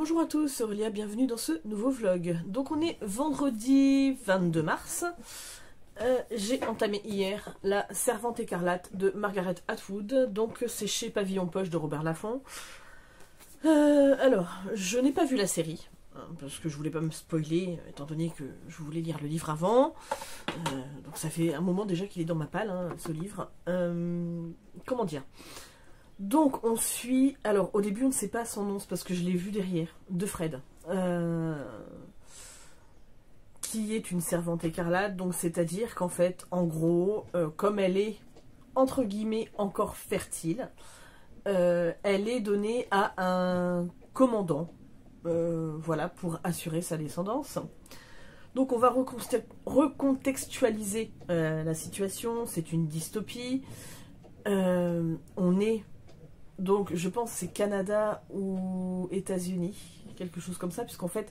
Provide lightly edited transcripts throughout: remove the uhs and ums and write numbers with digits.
Bonjour à tous, c'est Aurélia, bienvenue dans ce nouveau vlog. Donc on est vendredi 22 mars. J'ai entamé hier La Servante écarlate de Margaret Atwood. Donc c'est chez Pavillon Poche de Robert Laffont. Alors, je n'ai pas vu la série, hein, parce que je voulais pas me spoiler, étant donné que je voulais lire le livre avant. Donc ça fait un moment déjà qu'il est dans ma palle, hein, ce livre. Comment dire ? Donc on suit, alors au début on ne sait pas son nom, c'est parce que je l'ai vu derrière, de Fred, qui est une servante écarlate, donc c'est-à-dire qu'en fait, en gros, comme elle est, entre guillemets, encore fertile, elle est donnée à un commandant, voilà, pour assurer sa descendance. Donc on va recontextualiser la situation, c'est une dystopie, on est... Donc je pense que c'est Canada ou États-Unis, quelque chose comme ça, puisqu'en fait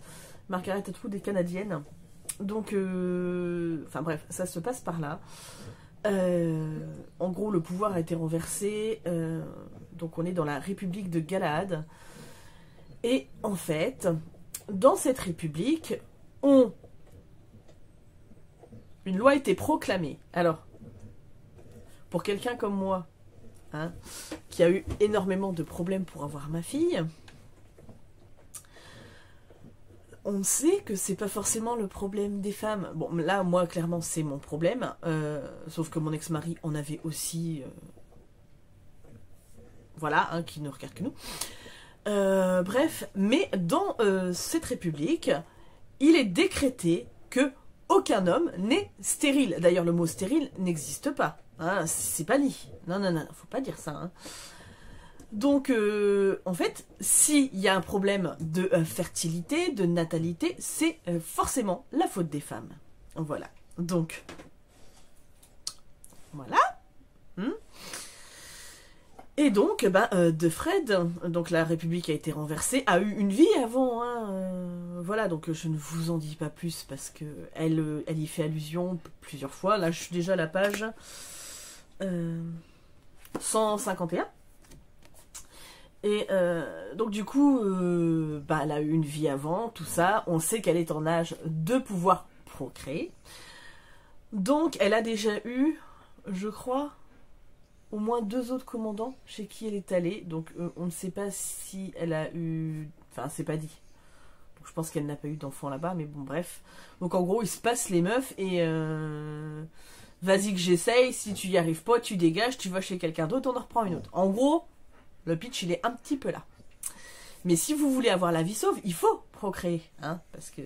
Margaret Atwood est canadienne. Donc, enfin bref, ça se passe par là. En gros, le pouvoir a été renversé. Donc on est dans la République de Galahad. Et en fait, dans cette République, une loi a été proclamée. Alors, pour quelqu'un comme moi, hein, qui a eu énormément de problèmes pour avoir ma fille, on sait que c'est pas forcément le problème des femmes. Bon, là, moi, clairement, c'est mon problème. Sauf que mon ex-mari en avait aussi... voilà, hein, qui ne regarde que nous. Bref, mais dans cette république, il est décrété que aucun homme n'est stérile. D'ailleurs, le mot stérile n'existe pas. Hein, c'est pas dit. Non, non, non, faut pas dire ça. Hein. Donc, en fait, s'il y a un problème de fertilité, de natalité, c'est forcément la faute des femmes. Voilà. Donc, voilà. Et donc, de Fred, donc la République a été renversée, a eu une vie avant. Hein, voilà, donc je ne vous en dis pas plus parce que elle y fait allusion plusieurs fois. Là, je suis déjà à la page 151. Et donc du coup, elle a eu une vie avant, tout ça. On sait qu'elle est en âge de pouvoir procréer. Donc elle a déjà eu, je crois, au moins 2 autres commandants chez qui elle est allée. Donc on ne sait pas si elle a eu... Enfin, c'est pas dit. Donc, je pense qu'elle n'a pas eu d'enfant là-bas, mais bon, bref. Donc en gros, il se passe les meufs et... vas-y que j'essaye, si tu y arrives pas, tu dégages, tu vas chez quelqu'un d'autre, on en reprend une autre. En gros... Le pitch, il est un petit peu là. Mais si vous voulez avoir la vie sauve, il faut procréer. Hein, parce que,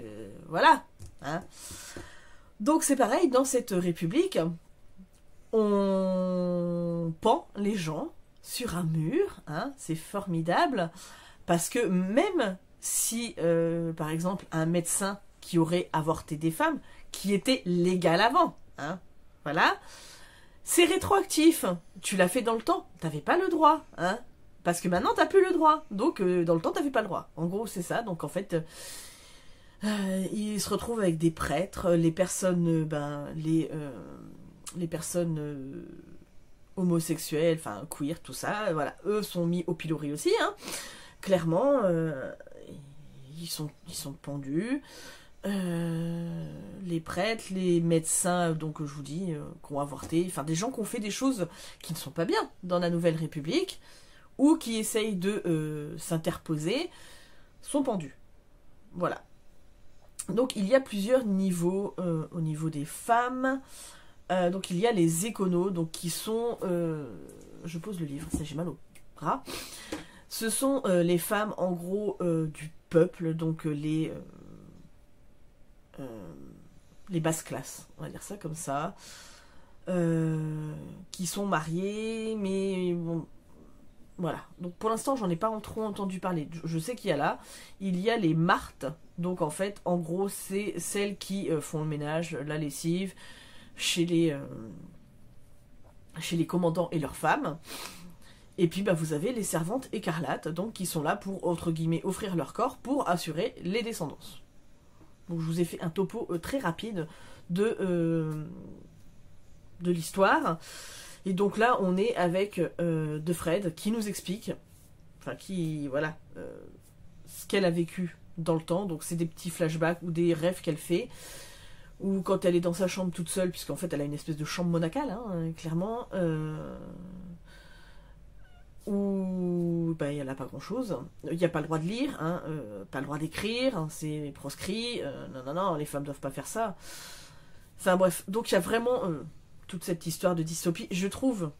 voilà. Hein. Donc, c'est pareil, dans cette république, on pend les gens sur un mur. Hein, c'est formidable. Parce que même si, par exemple, un médecin qui aurait avorté des femmes, qui était légal avant, hein, voilà, c'est rétroactif. Tu l'as fait dans le temps, t'avais pas le droit, hein. Parce que maintenant, t'as plus le droit. Donc, dans le temps, t'avais pas le droit. En gros, c'est ça. Donc, en fait, ils se retrouvent avec des prêtres, les personnes, les personnes homosexuelles, enfin, queer, tout ça. Voilà, eux sont mis au pilori aussi. Hein. Clairement, ils sont pendus. Les prêtres, les médecins, donc je vous dis, qui ont avorté, enfin, des gens qui ont fait des choses qui ne sont pas bien dans la Nouvelle République, ou qui essayent de s'interposer, sont pendus. Voilà. Donc il y a plusieurs niveaux au niveau des femmes. Donc il y a les éconos, donc qui sont... je pose le livre, ça j'ai mal au bras. Ce sont les femmes, en gros, du peuple, donc les basses classes, on va dire ça comme ça, qui sont mariées, mais bon... Voilà, donc pour l'instant j'en ai pas trop entendu parler. Je sais qu'il y a là, il y a les martes, donc en fait, en gros, c'est celles qui font le ménage, la lessive, chez les commandants et leurs femmes. Et puis vous avez les servantes écarlates, donc qui sont là pour, entre guillemets, offrir leur corps pour assurer les descendances. Donc je vous ai fait un topo très rapide de l'histoire. Et donc là, on est avec de Fred qui nous explique, enfin qui, voilà, ce qu'elle a vécu dans le temps. Donc c'est des petits flashbacks ou des rêves qu'elle fait. Ou quand elle est dans sa chambre toute seule, puisqu'en fait elle a une espèce de chambre monacale, hein, clairement. Où bah, elle n'a pas grand chose. Il n'y a pas le droit de lire, hein, pas le droit d'écrire, hein, c'est proscrit. Non, non, non, les femmes ne doivent pas faire ça. Enfin bref, donc il y a vraiment toute cette histoire de dystopie. Je trouve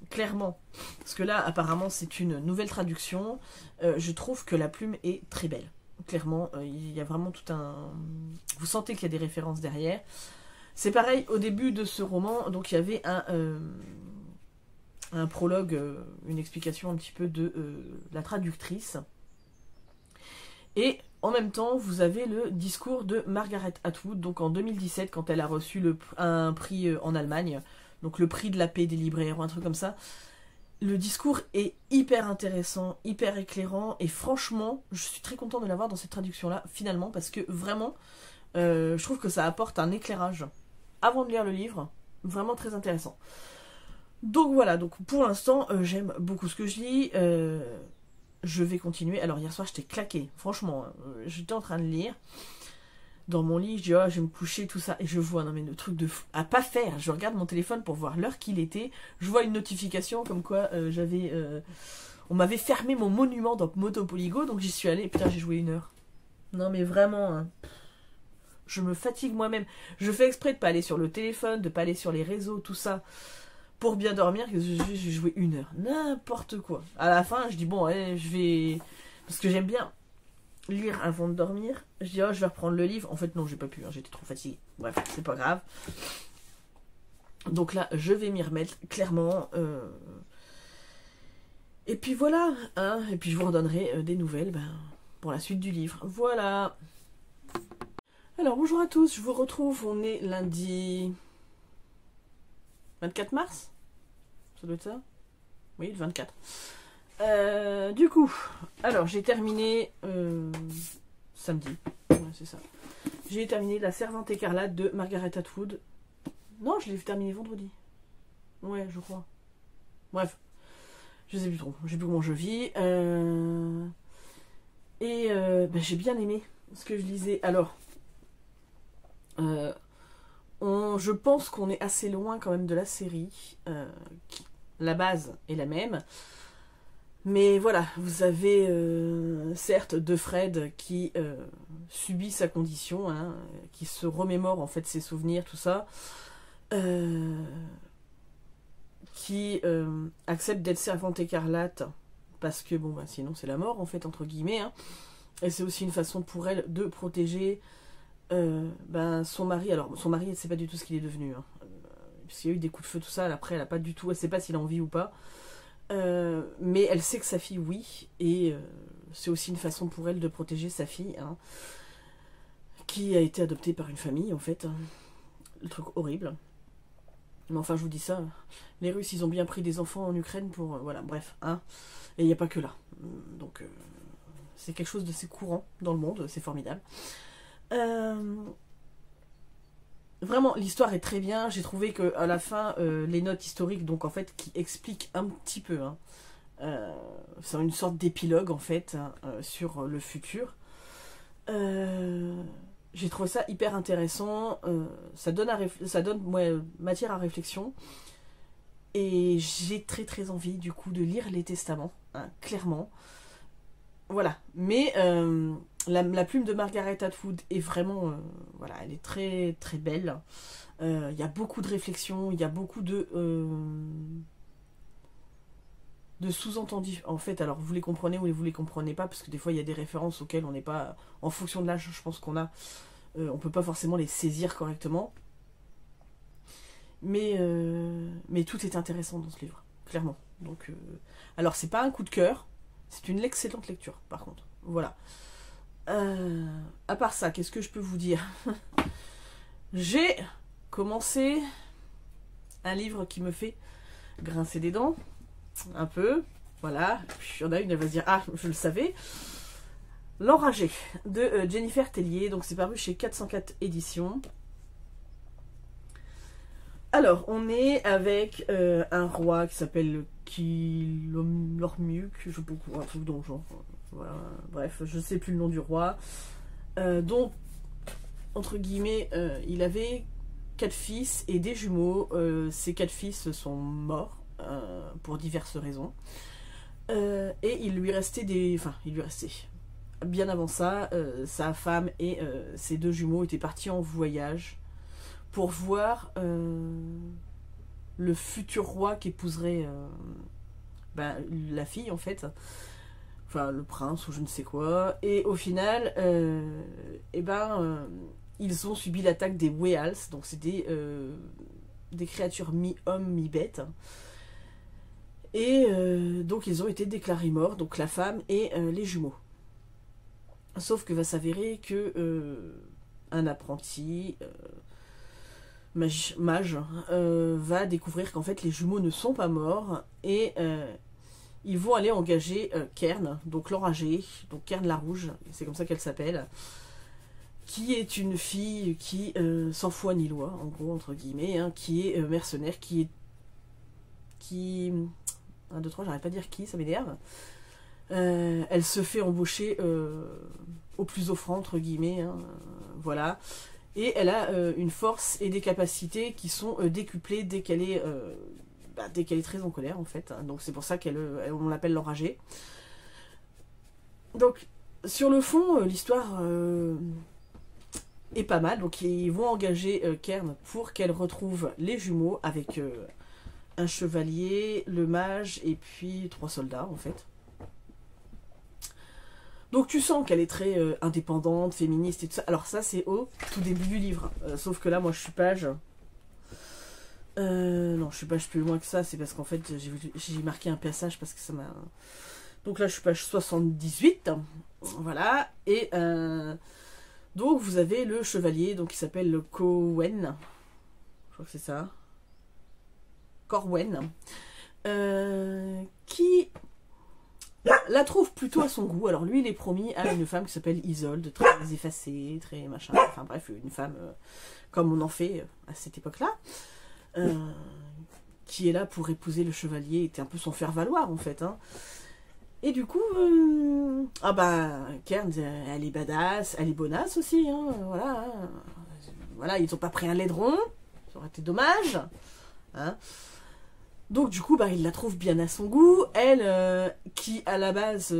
clairement, parce que là apparemment c'est une nouvelle traduction, je trouve que la plume est très belle. Clairement, il y a vraiment tout un... Vous sentez qu'il y a des références derrière. C'est pareil, au début de ce roman, donc il y avait un prologue, une explication un petit peu de la traductrice. Et en même temps, vous avez le discours de Margaret Atwood, donc en 2017, quand elle a reçu un prix en Allemagne, donc le prix de la paix des libraires ou un truc comme ça. Le discours est hyper intéressant, hyper éclairant, et franchement, je suis très contente de l'avoir dans cette traduction-là, finalement, parce que vraiment, je trouve que ça apporte un éclairage avant de lire le livre, vraiment très intéressant. Donc voilà, donc pour l'instant, j'aime beaucoup ce que je lis, je vais continuer. Alors hier soir, j'étais claquée, franchement, j'étais en train de lire, dans mon lit, je dis, oh, je vais me coucher, tout ça, et je vois, non mais le truc de fou, à pas faire, je regarde mon téléphone pour voir l'heure qu'il était, je vois une notification comme quoi on m'avait fermé mon monument dans Monopoly Go, donc j'y suis allée, putain j'ai joué 1 heure. Non mais vraiment, hein, je me fatigue moi-même, je fais exprès de pas aller sur le téléphone, de pas aller sur les réseaux, tout ça, pour bien dormir, que j'ai joué 1 heure, n'importe quoi. À la fin, je dis bon, allez, je vais, parce que j'aime bien lire avant de dormir. Je dis, oh, je vais reprendre le livre. En fait, non, j'ai pas pu, hein, j'étais trop fatiguée. Bref, c'est pas grave. Donc là, je vais m'y remettre, clairement. Et puis voilà, hein, et puis je vous redonnerai des nouvelles pour la suite du livre. Voilà. Alors, bonjour à tous, je vous retrouve. On est lundi 24 mars. Ça doit être ça? Oui, le 24. Du coup, alors j'ai terminé samedi, ouais, c'est ça. J'ai terminé La Servante écarlate de Margaret Atwood. Non, je l'ai terminé vendredi. Ouais, je crois. Bref, je sais plus trop, je sais plus comment je vis. J'ai bien aimé ce que je lisais. Alors, je pense qu'on est assez loin quand même de la série. La base est la même. Mais voilà, vous avez certes de Fred qui subit sa condition, hein, qui se remémore en fait ses souvenirs, tout ça, qui accepte d'être servante écarlate parce que bon bah sinon c'est la mort en fait entre guillemets, hein, et c'est aussi une façon pour elle de protéger son mari. Alors son mari elle sait pas du tout ce qu'il est devenu, hein, puisqu'il y a eu des coups de feu tout ça, après elle a pas du tout, elle sait pas s'il a envie ou pas. Mais elle sait que sa fille, oui, et c'est aussi une façon pour elle de protéger sa fille, hein, qui a été adoptée par une famille, en fait. Le truc horrible. Mais enfin, je vous dis ça, les Russes, ils ont bien pris des enfants en Ukraine pour... voilà, bref, hein. Et il n'y a pas que là. Donc, c'est quelque chose d'assez courant dans le monde, c'est formidable. Vraiment, l'histoire est très bien. J'ai trouvé qu'à la fin, les notes historiques, donc en fait, qui expliquent un petit peu, hein, c'est une sorte d'épilogue, en fait, hein, sur le futur. J'ai trouvé ça hyper intéressant. Ça donne matière à réflexion. Et j'ai très très envie, du coup, de lire les testaments, hein, clairement. Voilà. Mais... la plume de Margaret Atwood est vraiment, voilà, elle est très très belle. Il y a beaucoup de réflexions, il y a beaucoup de sous-entendus en fait. Alors vous les comprenez ou vous les comprenez pas, parce que des fois il y a des références auxquelles on n'est pas, en fonction de l'âge, je pense qu'on a, on peut pas forcément les saisir correctement. Mais tout est intéressant dans ce livre, clairement. Donc, alors c'est pas un coup de cœur, c'est une excellente lecture par contre. Voilà. À part ça, qu'est-ce que je peux vous dire? J'ai commencé un livre qui me fait grincer des dents, un peu, voilà. Puis il y en a une, elle va se dire, ah, je le savais. L'Enragé, de Jennifer Tellier, donc c'est paru chez 404 éditions. Alors, on est avec un roi qui s'appelle Kilomlormiuk, je sais pas quoi, un truc dans le genre. Voilà, bref, je sais plus le nom du roi. Donc, entre guillemets, il avait 4 fils et des jumeaux. Ces 4 fils sont morts pour diverses raisons. Et il lui restait des... Enfin, il lui restait... Bien avant ça, sa femme et ses 2 jumeaux étaient partis en voyage pour voir le futur roi qu'épouserait la fille, en fait. Enfin, le prince ou je ne sais quoi. Et au final, ils ont subi l'attaque des Weals. Donc, c'est des créatures mi-homme, mi-bête. Et donc, ils ont été déclarés morts. Donc, la femme et les jumeaux. Sauf que va s'avérer que un apprenti mage va découvrir qu'en fait les jumeaux ne sont pas morts et ils vont aller engager Kern, donc l'enragée, donc Kern la Rouge, c'est comme ça qu'elle s'appelle, qui est une fille qui sans foi ni loi, en gros entre guillemets, hein, qui est mercenaire, qui 1, 2, 3, j'arrête pas de dire qui, ça m'énerve. Elle se fait embaucher au plus offrant, entre guillemets, hein, voilà. Et elle a une force et des capacités qui sont décuplées dès qu'elle est très en colère, en fait. Donc c'est pour ça on l'appelle l'enragée. Donc, sur le fond, l'histoire est pas mal. Donc ils vont engager Kern pour qu'elle retrouve les jumeaux avec un chevalier, le mage et puis 3 soldats, en fait. Donc tu sens qu'elle est très indépendante, féministe et tout ça. Alors ça c'est au tout début du livre. Sauf que là moi je suis page... non, je suis page plus loin que ça. C'est parce qu'en fait j'ai marqué un passage parce que ça m'a... Donc là je suis page 78. Voilà. Et donc vous avez le chevalier donc, qui s'appelle le Cowen. Je crois que c'est ça. Corwen. Qui... la trouve plutôt à son goût. Alors lui, il est promis à une femme qui s'appelle Isolde, très effacée, très machin. Enfin bref, une femme comme on en fait à cette époque-là, qui est là pour épouser le chevalier, était un peu son faire-valoir en fait. Hein. Et du coup, Kern, elle est badass, elle est bonasse aussi. Hein, voilà, hein. Voilà, ils n'ont pas pris un laideron, ça aurait été dommage. Hein. Donc du coup, il la trouve bien à son goût. Elle, qui à la base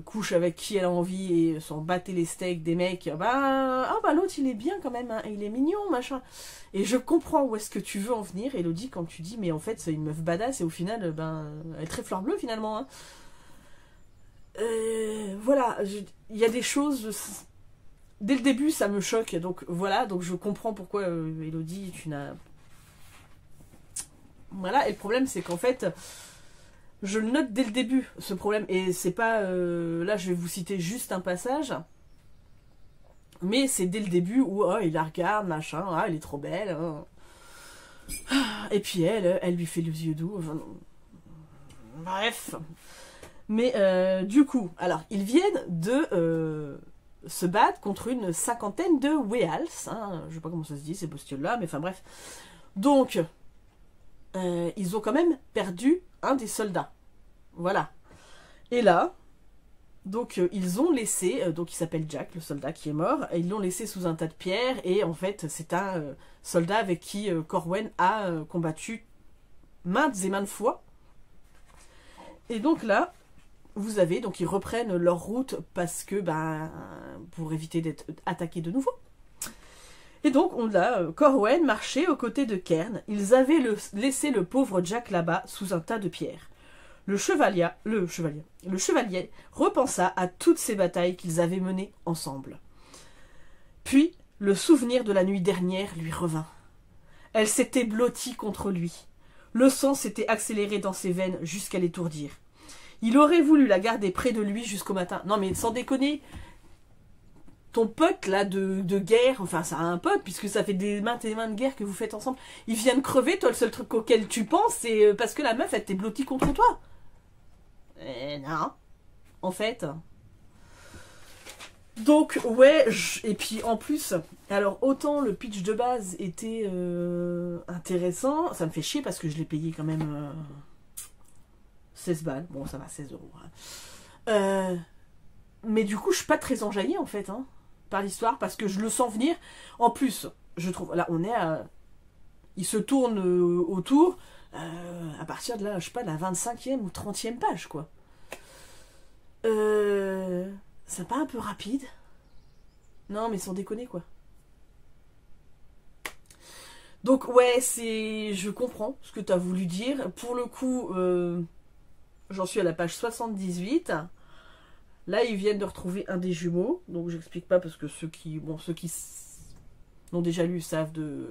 couche avec qui elle a envie et s'en battait les steaks des mecs, l'autre il est bien quand même, hein, il est mignon, machin. Et je comprends où est-ce que tu veux en venir, Elodie, quand tu dis, mais en fait c'est une meuf badass et au final, elle est très fleur bleue finalement. Hein. Voilà, il y a des choses... Dès le début ça me choque, donc voilà, donc je comprends pourquoi Elodie, tu n'as... Voilà, et le problème c'est qu'en fait, je le note dès le début, ce problème, et c'est pas... là, je vais vous citer juste un passage, mais c'est dès le début où il la regarde, machin, elle est trop belle, hein. Et puis elle lui fait les yeux doux, enfin, bref. Mais du coup, alors, ils viennent de se battre contre une 50aine de Weals, hein, je sais pas comment ça se dit, ces bestioles-là, mais enfin bref. Donc... ils ont quand même perdu un des soldats. Voilà. Et là, donc ils ont laissé, donc il s'appelle Jack, le soldat qui est mort, et ils l'ont laissé sous un tas de pierres, et en fait c'est un soldat avec qui Corwen a combattu maintes et maintes fois. Et donc là, vous avez, donc ils reprennent leur route parce que, pour éviter d'être attaqués de nouveau. Et donc, on a Corwen marchait aux côtés de Kern. Ils avaient laissé le pauvre Jack là-bas, sous un tas de pierres. Le chevalier repensa à toutes ces batailles qu'ils avaient menées ensemble. Puis, le souvenir de la nuit dernière lui revint. Elle s'était blottie contre lui. Le sang s'était accéléré dans ses veines jusqu'à l'étourdir. Il aurait voulu la garder près de lui jusqu'au matin. Non mais sans déconner... Ton pote, là, de guerre, enfin, ça a un pote, puisque ça fait des maintes et maintes de guerre que vous faites ensemble. Il vient de crever, toi, le seul truc auquel tu penses, c'est parce que la meuf, elle t'est blottie contre toi. Non. En fait. Donc, ouais, et puis, en plus, alors, autant le pitch de base était intéressant, ça me fait chier parce que je l'ai payé quand même 16 balles. Bon, ça va, 16 €. Hein. Mais du coup, je suis pas très enjaillée, en fait, hein, par l'histoire, parce que je le sens venir. En plus, je trouve... Là, on est à... Il se tourne autour, à partir de là, je sais pas, la 25e ou 30e page, quoi. C'est pas un peu rapide? Non, mais sans déconner, quoi. Donc, ouais, c'est... Je comprends ce que tu as voulu dire. Pour le coup, j'en suis à la page 78. Là, ils viennent de retrouver un des jumeaux. Donc, j'explique pas parce que ceux qui l'ont déjà lu savent de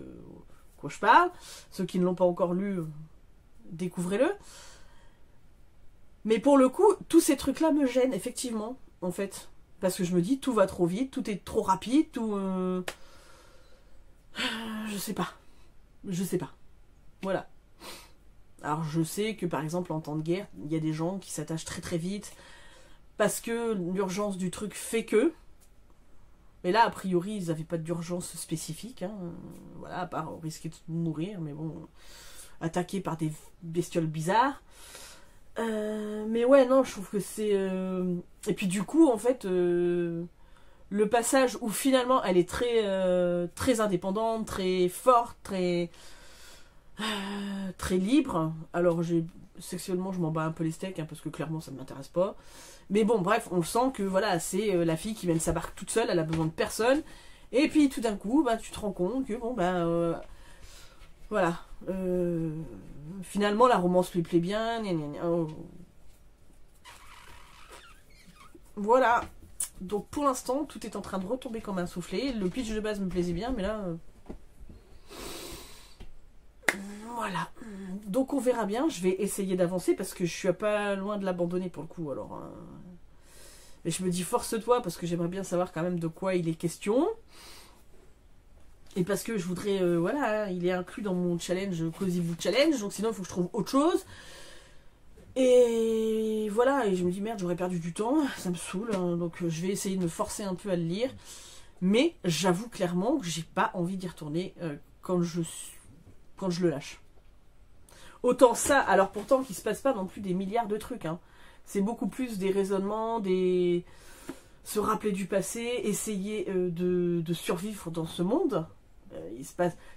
quoi je parle. Ceux qui ne l'ont pas encore lu, découvrez-le. Mais pour le coup, tous ces trucs-là me gênent, effectivement, en fait. Parce que je me dis, tout va trop vite, tout est trop rapide, tout... Je sais pas. Je sais pas. Voilà. Alors je sais que par exemple en temps de guerre, il y a des gens qui s'attachent très très vite parce que l'urgence du truc fait que. Mais là, a priori, ils n'avaient pas d'urgence spécifique. Hein. Voilà, à part risquer de mourir, mais bon, attaqués par des bestioles bizarres. Mais ouais, non, je trouve que c'est... Et puis du coup, en fait, le passage où finalement elle est très indépendante, très forte, très libre. Alors, sexuellement, je m'en bats un peu les steaks, hein, parce que clairement, ça ne m'intéresse pas. Mais bon, bref, on sent que voilà, c'est la fille qui mène sa barque toute seule, elle a besoin de personne. Et puis tout d'un coup, bah, tu te rends compte que bon, bah, voilà. Finalement, la romance lui plaît bien. Gna, gna, gna, oh. Voilà. Donc pour l'instant, tout est en train de retomber comme un soufflé. Le pitch de base me plaisait bien, mais là... Voilà. Donc on verra bien. Je vais essayer d'avancer parce que je suis pas loin de l'abandonner pour le coup. Alors, mais je me dis force-toi parce que j'aimerais bien savoir quand même de quoi il est question. Et parce que je voudrais... voilà, il est inclus dans mon challenge Cozy Vous Challenge. Donc sinon, il faut que je trouve autre chose. Et voilà, et je me dis merde, j'aurais perdu du temps, ça me saoule, hein, donc je vais essayer de me forcer un peu à le lire. Mais j'avoue clairement que j'ai pas envie d'y retourner quand je le lâche. Autant ça, alors pourtant qu'il se passe pas non plus des milliards de trucs. Hein. C'est beaucoup plus des raisonnements, se rappeler du passé, essayer de survivre dans ce monde.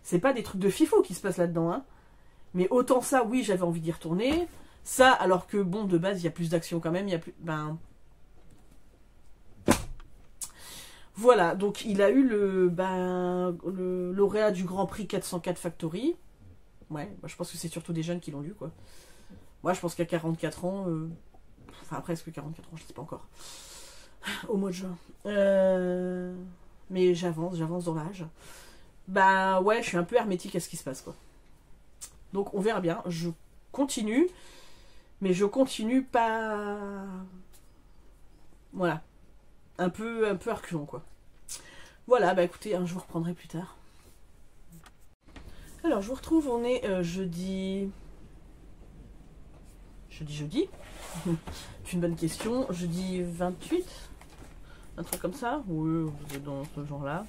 C'est pas des trucs de fifou qui se passent là-dedans. Hein. Mais autant ça, oui, j'avais envie d'y retourner. Ça, alors que, bon, de base, il y a plus d'action quand même, il y a plus... Ben... Voilà, donc il a eu le lauréat du Grand Prix 404 Factory. Ouais, bah, je pense que c'est surtout des jeunes qui l'ont lu, quoi. Moi, je pense qu'à 44 ans... Enfin, presque 44 ans, je sais pas encore. Au mois de juin. Mais j'avance dans l'âge. Bah ouais, je suis un peu hermétique à ce qui se passe, quoi. Donc, on verra bien. Je continue... Mais je continue pas... Voilà. Un peu à reculons, quoi. Voilà, bah écoutez, je vous reprendrai plus tard. Alors, je vous retrouve, on est jeudi... Jeudi. C'est une bonne question. Jeudi 28. Un truc comme ça. Oui, vous êtes dans ce genre-là.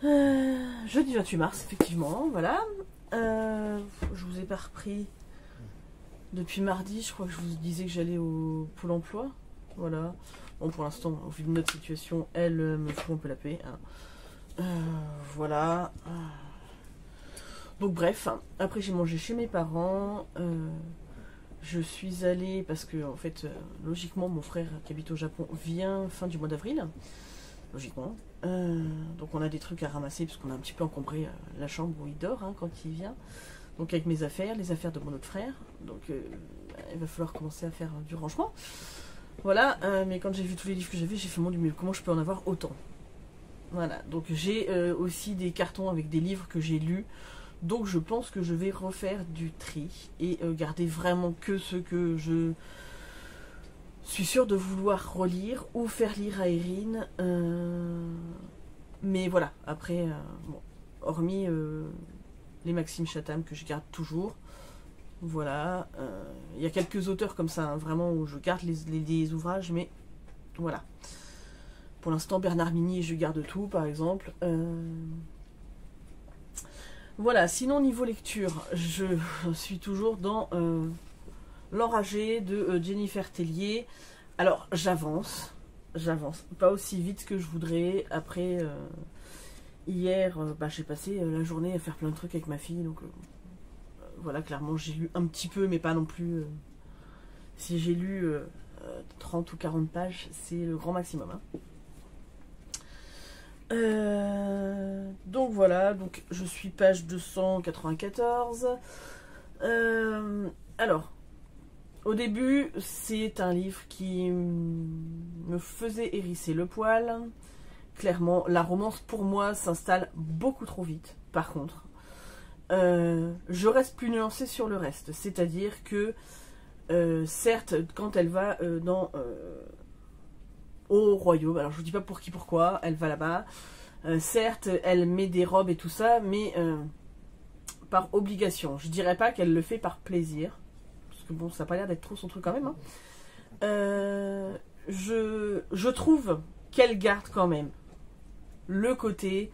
Jeudi 28 mars, effectivement, voilà. Je vous ai pas repris... Depuis mardi, je crois que je vous disais que j'allais au Pôle emploi. Voilà. Bon, pour l'instant, au vu de notre situation, elle me fout un peu la paix. Hein. Voilà. Donc, bref. Après, j'ai mangé chez mes parents. Je suis allée parce que, en fait, logiquement, mon frère qui habite au Japon vient fin du mois d'avril. Logiquement. Donc, on a des trucs à ramasser parce qu'on a un petit peu encombré la chambre où il dort hein, quand il vient. Donc avec mes affaires, les affaires de mon autre frère. Donc il va falloir commencer à faire du rangement. Voilà, mais quand j'ai vu tous les livres que j'avais, j'ai fait mon Dieu, mais comment je peux en avoir autant? Voilà, donc j'ai aussi des cartons avec des livres que j'ai lus. Donc je pense que je vais refaire du tri et garder vraiment que ceux que je suis sûre de vouloir relire ou faire lire à Erin. Mais voilà, après, bon, hormis... les Maxime Chatham que je garde toujours. Voilà. Il y a quelques auteurs comme ça, hein, vraiment, où je garde les ouvrages, mais voilà. Pour l'instant, Bernard Minier, je garde tout, par exemple. Voilà, sinon, niveau lecture, je suis toujours dans L'Enragé de Jennifer Tellier. Alors, j'avance. Pas aussi vite que je voudrais. Après, hier, j'ai passé la journée à faire plein de trucs avec ma fille. Donc, voilà, clairement, j'ai lu un petit peu, mais pas non plus... si j'ai lu 30 ou 40 pages, c'est le grand maximum. Hein. Donc voilà, donc je suis page 294. Alors, au début, c'est un livre qui me faisait hérisser le poil. Clairement, la romance pour moi s'installe beaucoup trop vite. Par contre, je reste plus nuancée sur le reste. C'est-à-dire que, certes, quand elle va au royaume, alors je vous dis pas pour qui, pourquoi, elle va là-bas. Certes, elle met des robes et tout ça, mais par obligation. Je dirais pas qu'elle le fait par plaisir. Parce que bon, ça n'a pas l'air d'être trop son truc quand même. Hein. Je trouve qu'elle garde quand même le côté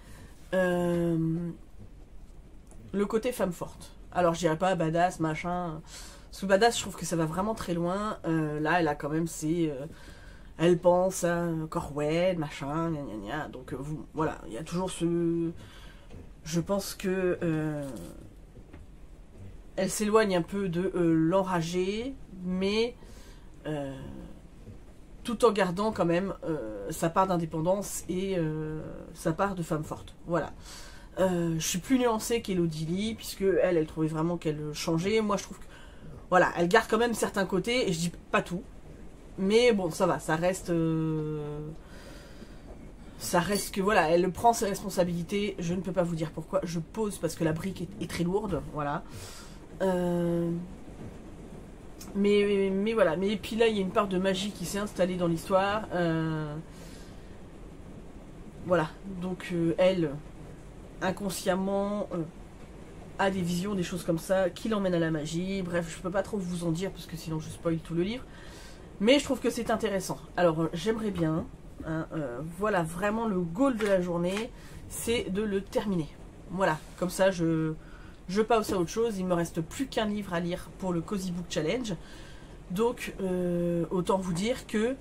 femme forte. Alors, je dirais pas badass, machin. Parce que badass, je trouve que ça va vraiment très loin. Là, elle a quand même ses... elle pense à Corwell, machin, gna gna gna. Donc, voilà, il y a toujours ce... Je pense que... elle s'éloigne un peu de l'enragé, mais tout en gardant quand même sa part d'indépendance et sa part de femme forte. Voilà. Je suis plus nuancée qu'Elodie Lee, puisque elle trouvait vraiment qu'elle changeait. Moi, je trouve que... Voilà, elle garde quand même certains côtés, et je dis pas tout. Mais bon, ça va, ça reste... ça reste que, voilà, elle prend ses responsabilités. Je ne peux pas vous dire pourquoi. Je pose parce que la brique est très lourde, voilà. Mais voilà, mais puis là il y a une part de magie qui s'est installée dans l'histoire. Voilà, donc elle, inconsciemment, a des visions, des choses comme ça, qui l'emmènent à la magie. Bref, je peux pas trop vous en dire parce que sinon je spoil tout le livre. Mais je trouve que c'est intéressant. Alors j'aimerais bien, hein, voilà, vraiment le goal de la journée, c'est de le terminer. Voilà, comme ça je passe à autre chose. Il me reste plus qu'un livre à lire pour le Cozy Book Challenge. Donc, autant vous dire que...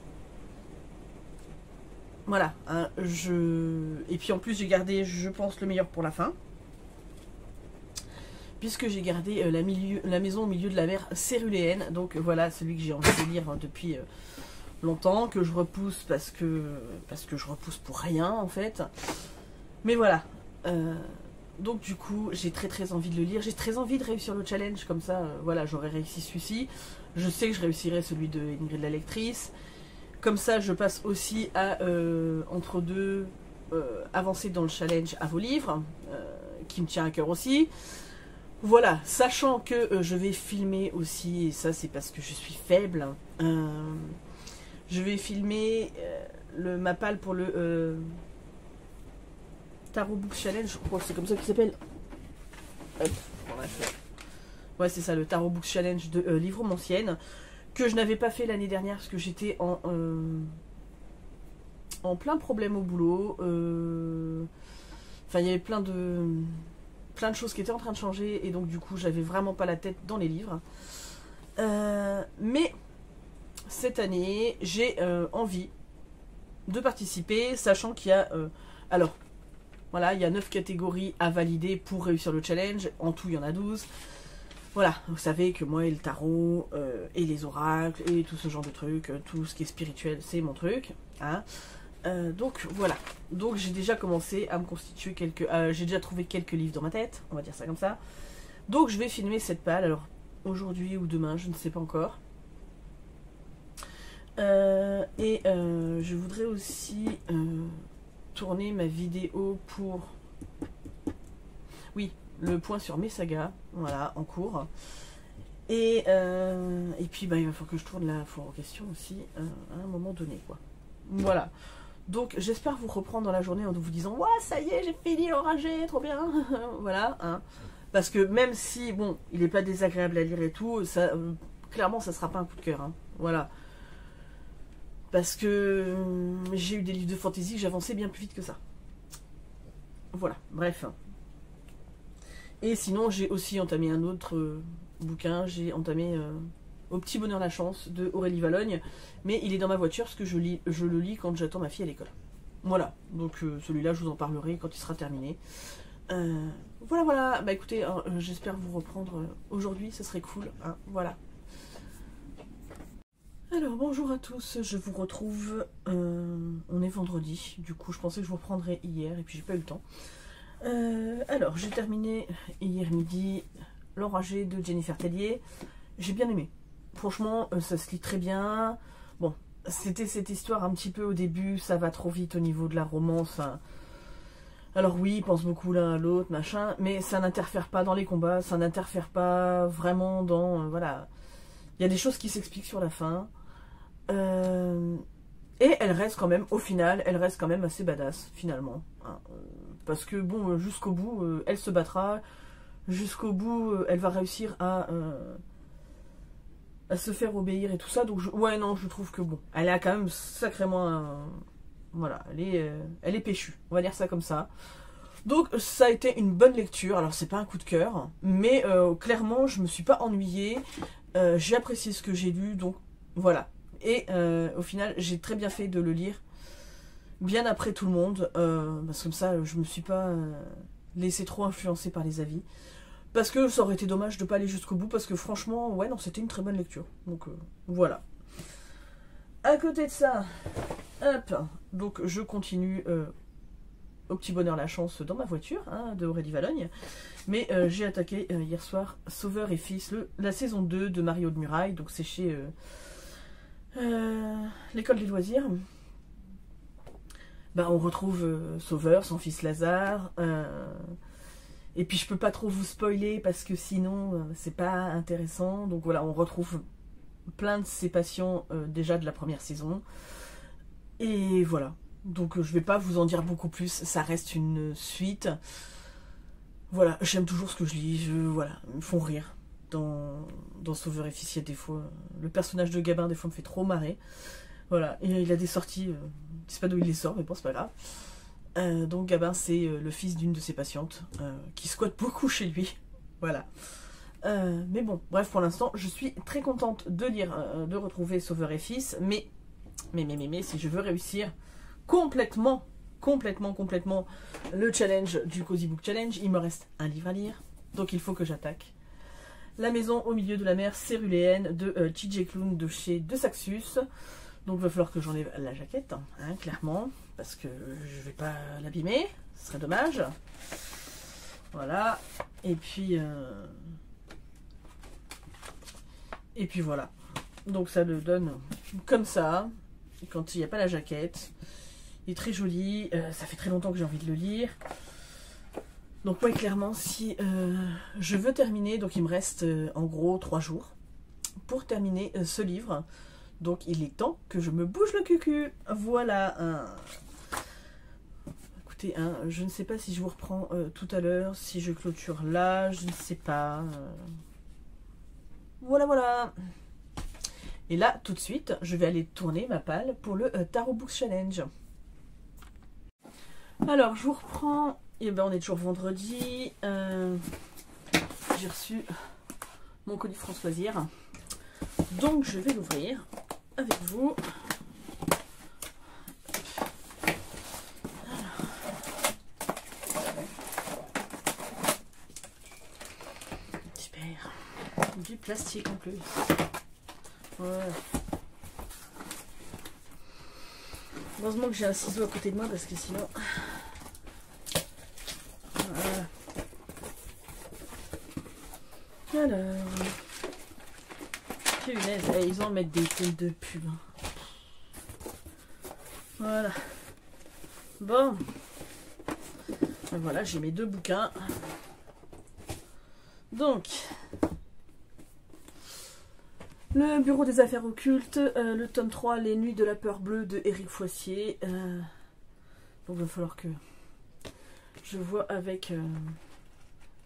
Voilà. Hein, et puis en plus, j'ai gardé, je pense, le meilleur pour la fin. Puisque j'ai gardé la maison au milieu de la mer céruléenne. Donc voilà, celui que j'ai envie de lire depuis longtemps. Que je repousse parce que je repousse pour rien, en fait. Mais voilà. Donc du coup, j'ai très envie de le lire. J'ai très envie de réussir le challenge, comme ça, voilà, j'aurais réussi celui-ci. Je sais que je réussirai celui de Ingrid la lectrice. Comme ça, je passe aussi à, entre deux, avancer dans le challenge à vos livres, qui me tient à cœur aussi. Voilà, sachant que je vais filmer aussi, et ça c'est parce que je suis faible, je vais filmer le Mapal pour le... Tarot Book Challenge, je crois que c'est comme ça qu'il s'appelle. Ouais, c'est ça, le Tarot Book Challenge de Livromancienne, que je n'avais pas fait l'année dernière parce que j'étais en plein problème au boulot. Enfin, il y avait plein de choses qui étaient en train de changer et donc du coup, j'avais vraiment pas la tête dans les livres. Mais cette année, j'ai envie de participer, sachant qu'il y a... alors, voilà, il y a 9 catégories à valider pour réussir le challenge. En tout, il y en a 12. Voilà, vous savez que moi et le tarot, et les oracles, et tout ce genre de trucs, tout ce qui est spirituel, c'est mon truc. Hein. Donc voilà. Donc j'ai déjà commencé à me constituer quelques... j'ai déjà trouvé quelques livres dans ma tête, on va dire ça comme ça. Donc je vais filmer cette palle, alors aujourd'hui ou demain, je ne sais pas encore. Je voudrais aussi... tourner ma vidéo pour... Oui, le point sur mes sagas, voilà, en cours. Et puis, il va falloir que je tourne la foire aux questions aussi, à un moment donné, quoi. Voilà. Donc, j'espère vous reprendre dans la journée en vous disant « Ouah, ça y est, j'ai fini l'enragé, trop bien !» Voilà, hein. Parce que même si, bon, il n'est pas désagréable à lire et tout, ça, clairement, ça sera pas un coup de cœur, hein. Voilà. Parce que j'ai eu des livres de fantasy que j'avançais bien plus vite que ça. Voilà, bref. Et sinon, j'ai aussi entamé un autre bouquin. J'ai entamé Au petit bonheur la chance de Aurélie Valogne, mais il est dans ma voiture parce que je le lis quand j'attends ma fille à l'école. Voilà, donc celui-là je vous en parlerai quand il sera terminé. Voilà, bah écoutez, j'espère vous reprendre aujourd'hui, ce serait cool, hein, voilà. Alors bonjour à tous, je vous retrouve, on est vendredi, du coup je pensais que je vous reprendrais hier et puis j'ai pas eu le temps. Alors j'ai terminé hier midi L'Enragé de Jennifer Tellier, j'ai bien aimé, franchement ça se lit très bien. Bon, c'était cette histoire un petit peu au début, ça va trop vite au niveau de la romance, hein. Alors oui, ils pensent beaucoup l'un à l'autre, machin, mais ça n'interfère pas dans les combats, ça n'interfère pas vraiment dans... voilà, il y a des choses qui s'expliquent sur la fin. Et elle reste quand même, au final, elle reste quand même assez badass, finalement. Hein. Parce que, bon, jusqu'au bout, elle se battra. Jusqu'au bout, elle va réussir à se faire obéir et tout ça. Donc, ouais, non, je trouve que, bon, elle a quand même sacrément... voilà, elle est péchue, on va dire ça comme ça. Donc, ça a été une bonne lecture. Alors, c'est pas un coup de cœur, mais clairement, je me suis pas ennuyée. J'ai apprécié ce que j'ai lu, donc voilà. Et au final, j'ai très bien fait de le lire bien après tout le monde, parce que comme ça, je me suis pas laissé trop influencer par les avis. Parce que ça aurait été dommage de pas aller jusqu'au bout, parce que franchement, ouais, non, c'était une très bonne lecture. Donc voilà. À côté de ça, hop, donc je continue au petit bonheur la chance dans ma voiture, hein, de Aurélie Valogne. Mais j'ai attaqué hier soir Sauveur et Fils, la saison 2 de Mario de Muraille, donc c'est chez... l'école des loisirs. Bah, on retrouve Sauveur, son fils Lazare, et puis je peux pas trop vous spoiler parce que sinon c'est pas intéressant. Donc voilà, on retrouve plein de ses passions déjà de la première saison, et voilà, donc je vais pas vous en dire beaucoup plus, ça reste une suite. Voilà, j'aime toujours ce que je lis, voilà, ils me font rire. Dans Sauveur et Fils, il y a des fois... le personnage de Gabin, des fois, me fait trop marrer. Voilà, et il a des sorties... je sais pas d'où il les sort, mais bon, c'est pas grave. Donc Gabin, c'est le fils d'une de ses patientes, qui squatte beaucoup chez lui. Voilà. Mais bon, bref, pour l'instant, je suis très contente de lire, de retrouver Sauveur et Fils, mais, si je veux réussir complètement le challenge du Cozy Book Challenge, il me reste un livre à lire, donc il faut que j'attaque La maison au milieu de la mer céruléenne de TJ Klune de chez De Saxus. Donc il va falloir que j'enlève la jaquette, hein, clairement, parce que je vais pas l'abîmer, ce serait dommage. Voilà, et puis voilà. Donc ça le donne comme ça, quand il n'y a pas la jaquette. Il est très joli, ça fait très longtemps que j'ai envie de le lire. Donc ouais, clairement, si je veux terminer, donc il me reste en gros 3 jours pour terminer ce livre. Donc il est temps que je me bouge le cucu. Voilà. Écoutez, je ne sais pas si je vous reprends tout à l'heure, si je clôture là, je ne sais pas. Voilà. Et là, tout de suite, je vais aller tourner ma palle pour le Tarot Books Challenge. Alors, je vous reprends... Et ben on est toujours vendredi. J'ai reçu mon colis France Loisirs. Donc je vais l'ouvrir avec vous. Super. Du plastique en plus. Voilà. Heureusement que j'ai un ciseau à côté de moi parce que sinon... Alors, punaise, ils en mettent des têtes de pub. Voilà. Bon. Voilà, j'ai mes 2 bouquins. Donc, le Bureau des affaires occultes, le tome 3, Les nuits de la peur bleue de Éric Foissier. Donc, il va falloir que je vois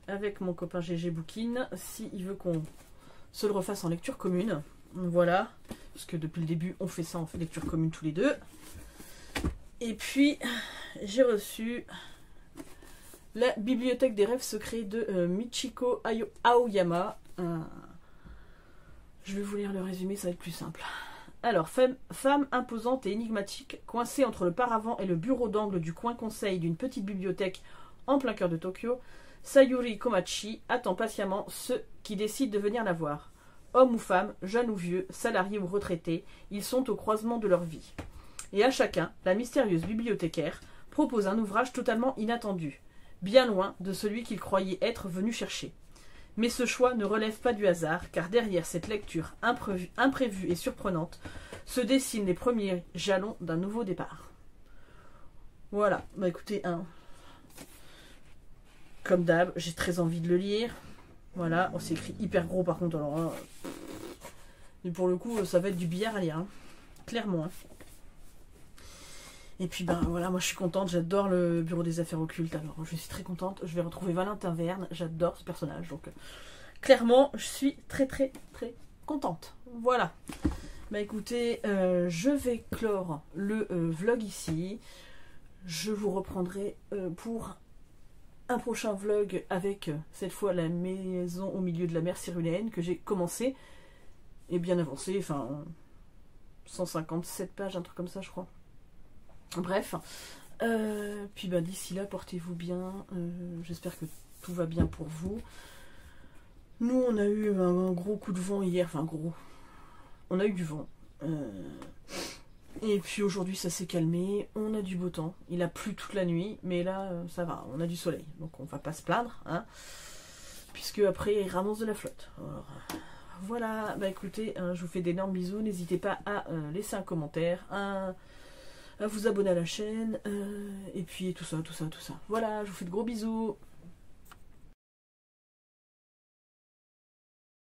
avec mon copain GG Bookin s'il veut qu'on se le refasse en lecture commune. Voilà, parce que depuis le début on fait ça, on fait lecture commune tous les deux. Et puis j'ai reçu la bibliothèque des rêves secrets de Michiko Aoyama. Je vais vous lire le résumé, ça va être plus simple. Alors, femme imposante et énigmatique, coincée entre le paravent et le bureau d'angle du coin conseil d'une petite bibliothèque en plein cœur de Tokyo, Sayuri Komachi attend patiemment ceux qui décident de venir la voir. Hommes ou femmes, jeunes ou vieux, salariés ou retraités, ils sont au croisement de leur vie. Et à chacun, la mystérieuse bibliothécaire propose un ouvrage totalement inattendu, bien loin de celui qu'il croyait être venu chercher. Mais ce choix ne relève pas du hasard, car derrière cette lecture imprévue et surprenante se dessinent les premiers jalons d'un nouveau départ. Voilà, bah écoutez, comme d'hab, j'ai très envie de le lire. Voilà, on s'est écrit hyper gros par contre, alors et pour le coup, ça va être du billard à lire, hein. Clairement. Hein. Et puis ben voilà, moi je suis contente, j'adore le bureau des affaires occultes, alors je suis très contente, je vais retrouver Valentin Verne, j'adore ce personnage, donc clairement je suis très très très contente. Voilà. Bah écoutez, je vais clore le vlog ici, je vous reprendrai pour un prochain vlog avec cette fois la maison au milieu de la mer Céruléenne que j'ai commencé et bien avancé, enfin 157 pages, un truc comme ça je crois. Bref, puis ben, d'ici là, portez-vous bien, j'espère que tout va bien pour vous. Nous, on a eu un gros coup de vent hier, enfin gros, on a eu du vent. Et puis aujourd'hui, ça s'est calmé, on a du beau temps, il a plu toute la nuit, mais là, ça va, on a du soleil, donc on va pas se plaindre, hein, puisque après, il ramasse de la flotte. Alors, voilà, bah écoutez, je vous fais d'énormes bisous, n'hésitez pas à laisser un commentaire, à vous abonner à la chaîne, et puis tout ça. Voilà, je vous fais de gros bisous.